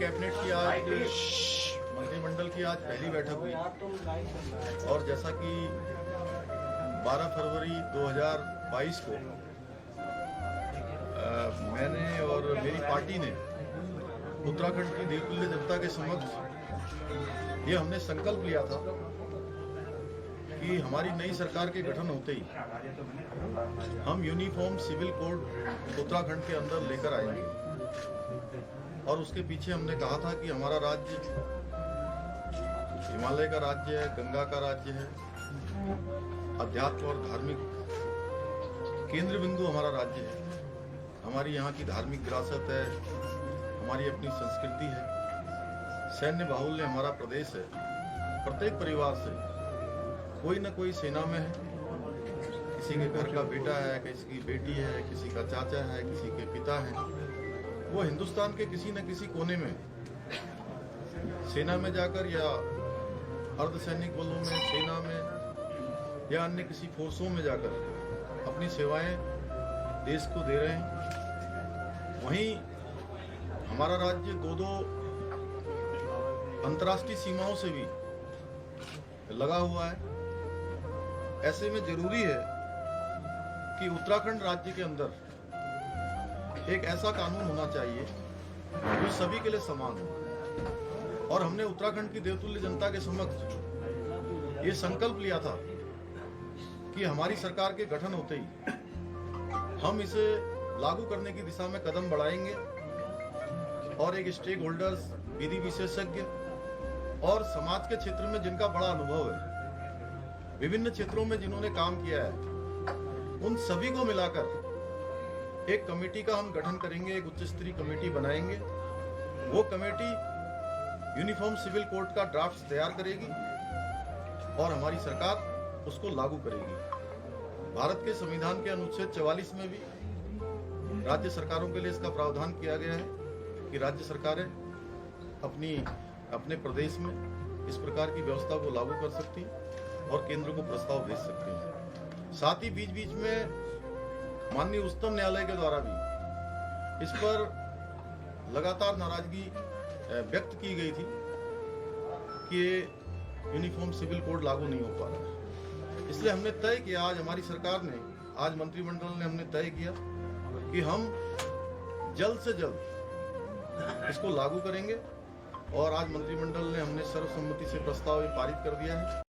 Cabinet की आज मंत्रिमंडल की आज पहली बैठक हुई और जैसा कि 12 फरवरी 2022 को मैंने और मेरी पार्टी ने उत्तराखंड की देवतुल्य जनता के समक्ष ये हमने संकल्प लिया था कि हमारी नई सरकार के गठन होते ही हम यूनिफॉर्म सिविल कोड उत्तराखंड के अंदर लेकर आएंगे। और उसके पीछे हमने कहा था कि हमारा राज्य हिमालय का राज्य है, गंगा का राज्य है, अध्यात्म और धार्मिक केंद्र बिंदु हमारा राज्य है। हमारी यहाँ की धार्मिक विरासत है, हमारी अपनी संस्कृति है, सैन्य बाहुल्य हमारा प्रदेश है। प्रत्येक परिवार से कोई न कोई सेना में है, किसी के घर का बेटा है, किसी की बेटी है, किसी का चाचा है, किसी के पिता है। वो हिंदुस्तान के किसी न किसी कोने में सेना में जाकर या अर्धसैनिक बलों में, सेना में या अन्य किसी फोर्सों में जाकर अपनी सेवाएं देश को दे रहे हैं। वहीं हमारा राज्य दो अंतर्राष्ट्रीय सीमाओं से भी लगा हुआ है। ऐसे में जरूरी है कि उत्तराखंड राज्य के अंदर एक ऐसा कानून होना चाहिए जो सभी के लिए समान हो। और हमने उत्तराखंड की देवतुल्य जनता के समक्ष ये संकल्प लिया था कि हमारी सरकार के गठन होते ही हम इसे लागू करने की दिशा में कदम बढ़ाएंगे और एक स्टेक होल्डर्स, विधि विशेषज्ञ और समाज के क्षेत्र में जिनका बड़ा अनुभव है, विभिन्न क्षेत्रों में जिन्होंने काम किया है, उन सभी को मिलाकर एक कमेटी का हम गठन करेंगे, एक उच्च स्तरीय कमेटी बनाएंगे। वो कमेटी यूनिफॉर्म सिविल कोड का ड्राफ्ट तैयार करेगी और हमारी सरकार उसको लागू करेगी। भारत के संविधान के अनुच्छेद 44 में भी राज्य सरकारों के लिए इसका प्रावधान किया गया है कि राज्य सरकारें अपने प्रदेश में इस प्रकार की व्यवस्था को लागू कर सकती हैं और केंद्र को प्रस्ताव भेज सकती हैं। साथ ही बीच बीच में माननीय उच्चतम न्यायालय के द्वारा भी इस पर लगातार नाराजगी व्यक्त की गई थी कि यूनिफॉर्म सिविल कोड लागू नहीं हो पा रहा है। इसलिए हमने तय किया, आज हमारी सरकार ने, आज मंत्रिमंडल ने हमने तय किया कि हम जल्द से जल्द इसको लागू करेंगे। और आज मंत्रिमंडल ने हमने सर्वसम्मति से प्रस्ताव पारित कर दिया है।